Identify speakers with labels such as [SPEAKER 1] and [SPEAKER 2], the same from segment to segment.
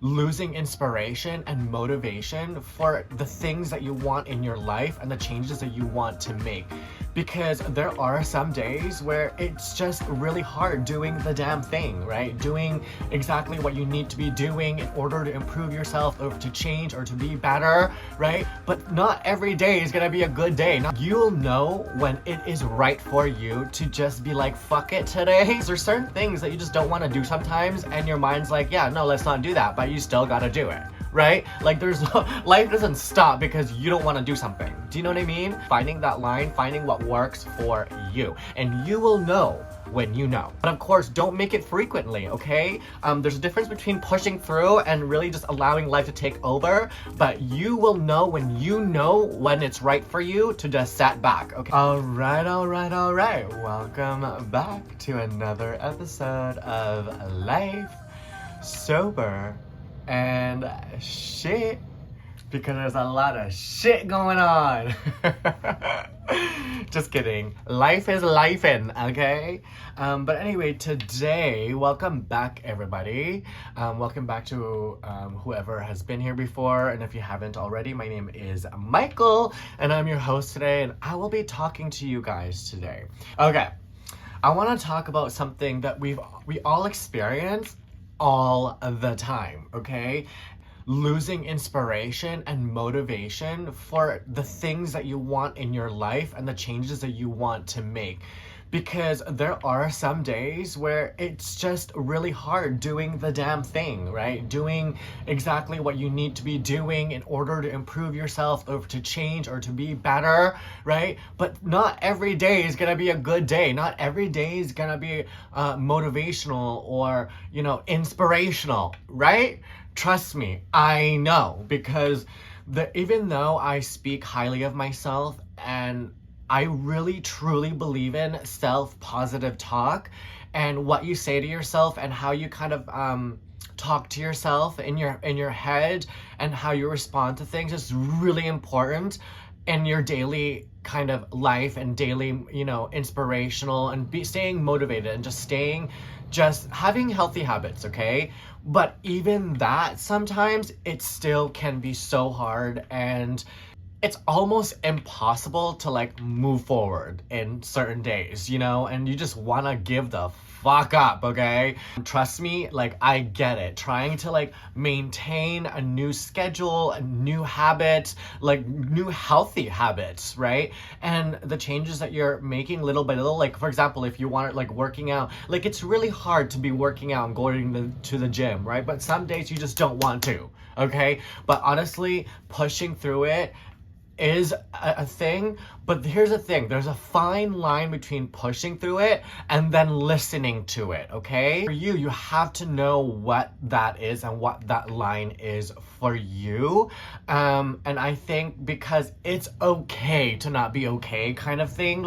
[SPEAKER 1] losing inspiration and motivation for the things that you want in your life and the changes that you want to make. Because there are some days where it's just really hard doing the damn thing, right? Doing exactly what you need to be doing in order to improve yourself or to change or to be better, right? But not every day is gonna be a good day. You'll know when it is right for you to just be like, fuck it today. There's certain things that you just don't want to do sometimes, and your mind's like, yeah, no, let's not do that, but you still gotta do it. Right? Like life doesn't stop because you don't want to do something. Do you know what I mean? Finding that line, finding what works for you. And you will know when you know. But of course, don't make it frequently, okay? There's a difference between pushing through and really just allowing life to take over, but you will know when it's right for you to just set back, okay? All right. Welcome back to another episode of Life Sober and Shit, because there's a lot of shit going on. Just kidding. Life is lifing, okay? But anyway, today, welcome back, everybody. Welcome back to whoever has been here before. And if you haven't already, my name is Michael, and I'm your host today, and I will be talking to you guys today. Okay, I want to talk about something that we all experience all the time, okay? Losing inspiration and motivation for the things that you want in your life and the changes that you want to make. Because there are some days where it's just really hard doing the damn thing, right? Doing exactly what you need to be doing in order to improve yourself or to change or to be better, right? But not every day is gonna be a good day. Not every day is gonna be motivational or, inspirational, right? Trust me, I know, because even though I speak highly of myself and I really truly believe in self-positive talk and what you say to yourself and how you kind of talk to yourself in your head and how you respond to things is really important in your daily kind of life and daily, inspirational and staying motivated and just having healthy habits, okay? But even that, sometimes it still can be so hard, and it's almost impossible to move forward in certain days, and you just want to give the fuck up, okay? Trust me, I get it. Trying to maintain a new schedule, a new habit, new healthy habits, right? And the changes that you're making little by little, for example, if you want working out, it's really hard to be working out and going to the gym, right? But some days you just don't want to, okay? But honestly, pushing through it is a thing, but here's the thing, there's a fine line between pushing through it and then listening to it, okay? For you have to know what that is and what that line is for you, and I think because it's okay to not be okay kind of thing,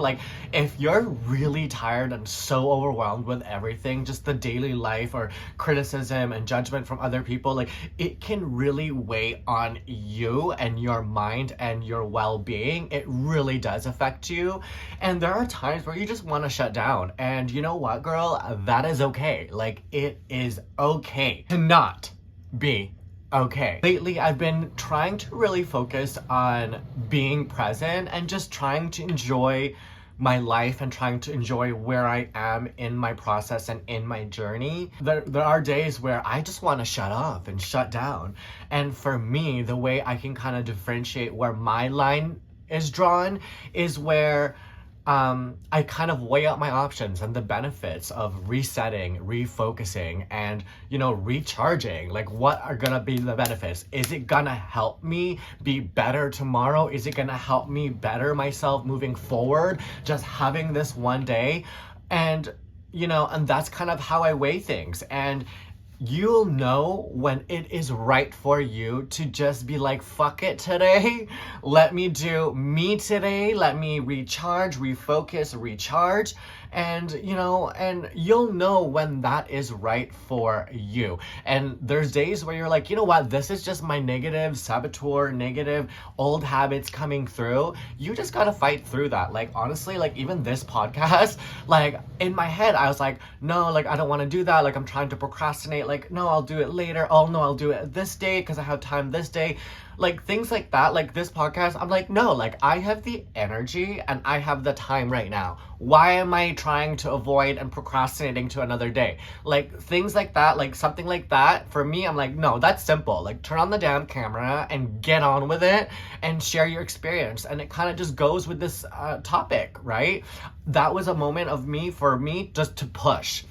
[SPEAKER 1] if you're really tired and so overwhelmed with everything, just the daily life or criticism and judgment from other people, it can really weigh on you and your mind and your well-being. It really does affect you, and there are times where you just want to shut down, and you know what, girl, that is okay. It is okay to not be okay. Lately, I've been trying to really focus on being present and just trying to enjoy my life and trying to enjoy where I am in my process and in my journey. There are days where I just want to shut off and shut down. And for me, the way I can kind of differentiate where my line is drawn is where I kind of weigh out my options and the benefits of resetting, refocusing, and, recharging. What are gonna be the benefits? Is it gonna help me be better tomorrow? Is it gonna help me better myself moving forward? Just having this one day? And, and that's kind of how I weigh things. And you'll know when it is right for you to just be like, fuck it today. Let me do me today. Let me recharge, refocus, recharge. And and you'll know when that is right for you. And there's days where you're like, you know what, this is just my negative saboteur, negative old habits coming through. You just gotta fight through that. Like, honestly, like, even this podcast, like, in my head I was like, no, like, I don't want to do that, like, I'm trying to procrastinate, like, no, I'll do it later, oh no, I'll do it this day because I have time this day, like, things like that. Like, this podcast, I'm like, no, like, I have the energy and I have the time right now. Why am I trying to avoid and procrastinating to another day? Like, things like that, like, something like that, for me, I'm like, no, that's simple. Like, turn on the damn camera and get on with it and share your experience. And it kind of just goes with this topic, right? That was a moment of for me just to push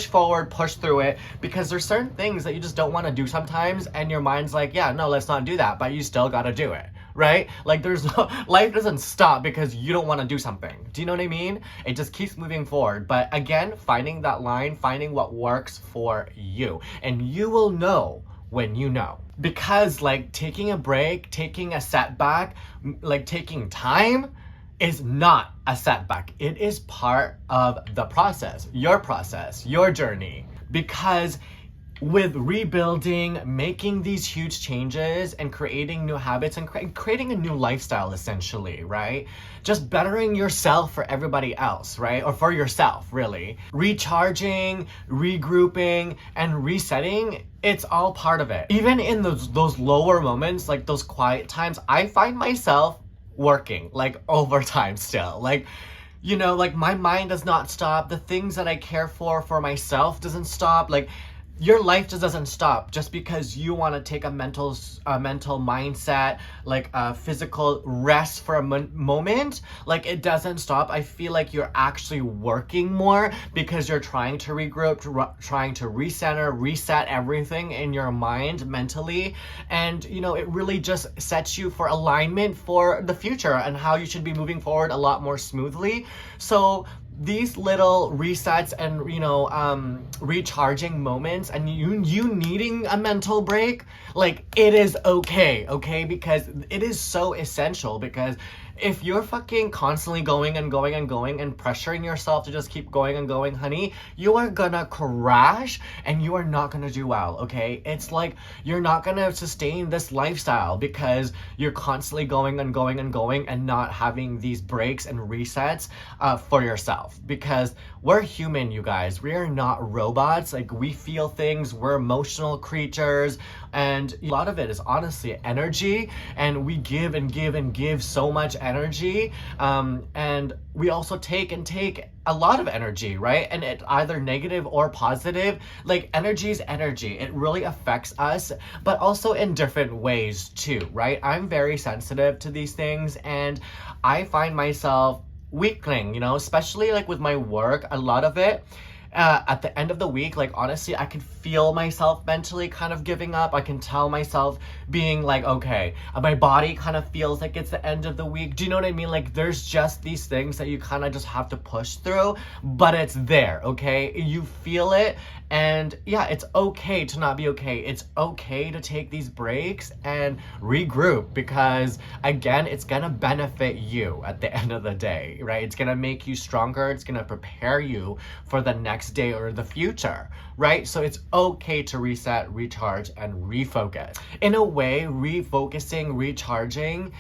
[SPEAKER 1] forward, push through it, because there's certain things that you just don't want to do sometimes, and your mind's like, yeah, no, let's not do that, but you still got to do it, right? Like, there's no, life doesn't stop because you don't want to do something. Do you know what I mean? It just keeps moving forward. But again, finding that line, finding what works for you, and you will know when you know. Because, like, taking a break, taking a setback, like, taking time is not a setback. It is part of the process, your journey. Because with rebuilding, making these huge changes and creating new habits and creating a new lifestyle, essentially, right? Just bettering yourself for everybody else, right? Or for yourself, really. Recharging, regrouping, and resetting, it's all part of it. Even in those lower moments, like those quiet times, I find myself working, like, overtime still. Like, like, my mind does not stop. The things that I care for myself doesn't stop. Like, your life just doesn't stop just because you want to take a mental mindset, like a physical rest for a moment. Like, it doesn't stop. I feel like you're actually working more because you're trying to regroup, trying to reset everything in your mind mentally. And, it really just sets you for alignment for the future and how you should be moving forward a lot more smoothly. So these little resets and recharging moments, and you needing a mental break, like, it is okay, because it is so essential. Because if you're fucking constantly going and pressuring yourself to just keep going and going, honey, you are gonna crash and you are not gonna do well, okay? It's like you're not gonna sustain this lifestyle because you're constantly going and not having these breaks and resets for yourself. Because we're human, you guys. We are not robots. Like, we feel things. We're emotional creatures. And a lot of it is honestly energy. And we give so much energy. And we also take a lot of energy, right? And it's either negative or positive. Like, energy is energy. It really affects us, but also in different ways too, right? I'm very sensitive to these things, and I find myself weakling, especially like with my work, a lot of it. At the end of the week, like, honestly, I could feel myself mentally kind of giving up. I can tell myself being like, okay, my body kind of feels like it's the end of the week. Do you know what I mean? Like, there's just these things that you kind of just have to push through, but it's there, okay? You feel it, and yeah, it's okay to not be okay. It's okay to take these breaks and regroup, because again, it's gonna benefit you at the end of the day, right? It's gonna make you stronger. It's gonna prepare you for the next day or the future, right? So it's okay to reset, recharge, and refocus. In a way, refocusing, recharging,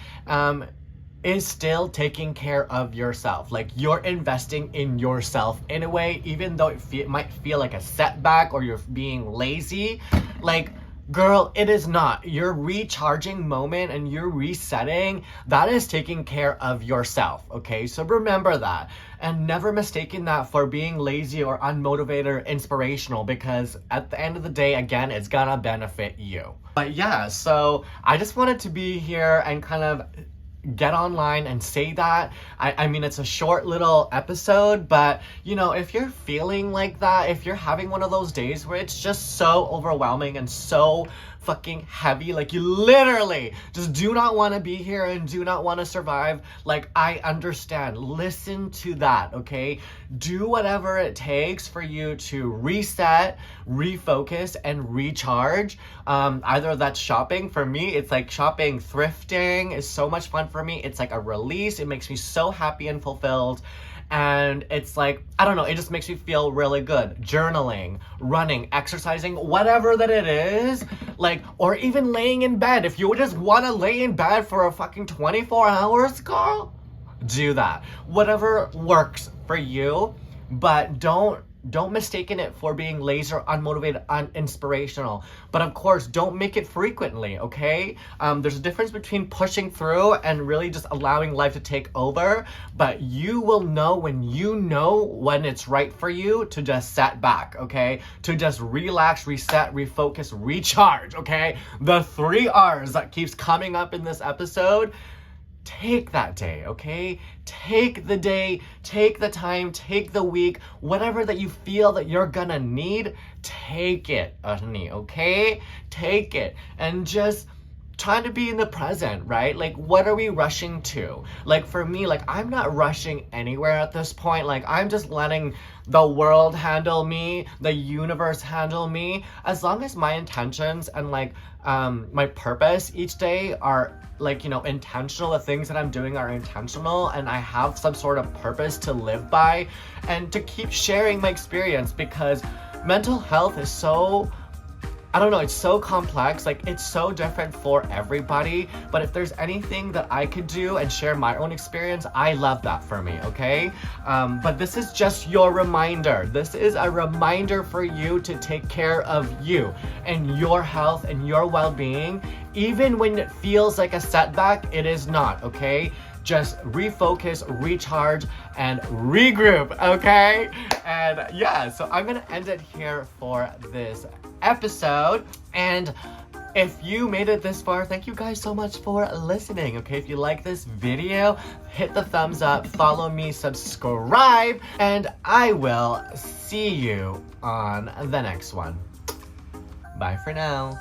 [SPEAKER 1] is still taking care of yourself. Like, you're investing in yourself in a way, even though it might feel like a setback or you're being lazy. Like, girl, it is not. Your recharging moment and your resetting, that is taking care of yourself, okay? So remember that, and never mistaking that for being lazy or unmotivated or inspirational, because at the end of the day, again, it's gonna benefit you. But yeah, so I just wanted to be here and kind of get online and say that. I mean, it's a short little episode, but if you're feeling like that, if you're having one of those days where it's just so overwhelming and so fucking heavy, like, you literally just do not want to be here and do not want to survive, like, I understand. Listen to that, okay? Do whatever it takes for you to reset, refocus, and recharge. Either that's shopping. For me, it's like shopping. Thrifting is so much fun for me. It's like a release. It makes me so happy and fulfilled. And it's like, I don't know, it just makes me feel really good. Journaling, running, exercising, whatever that it is, like, or even laying in bed. If you just want to lay in bed for a fucking 24 hours, girl, do that. Whatever works for you, but don't mistaken it for being laser unmotivated, uninspirational. But of course, don't make it frequently, okay? There's a difference between pushing through and really just allowing life to take over. But you will know when it's right for you to just set back, okay? To just relax, reset, refocus, recharge, okay? The 3 R's that keeps coming up in this episode. Take that day, okay? Take the day, take the time, take the week, whatever that you feel that you're gonna need, take it, honey, okay? Take it and just try to be in the present, right? Like, what are we rushing to? Like, for me, like, I'm not rushing anywhere at this point. Like, I'm just letting the world handle me, the universe handle me. As long as my intentions and like my purpose each day are like, you know, intentional, the things that I'm doing are intentional, and I have some sort of purpose to live by and to keep sharing my experience, because mental health is so, I don't know, it's so complex, like it's so different for everybody. But if there's anything that I could do and share my own experience, I love that for me, okay? But this is just your reminder. This is a reminder for you to take care of you and your health and your well-being. Even when it feels like a setback, it is not, okay? Just refocus, recharge, and regroup, okay? And yeah, so I'm gonna end it here for this episode. And if you made it this far, thank you guys so much for listening, okay? If you like this video, hit the thumbs up, follow me, subscribe, and I will see you on the next one. Bye for now.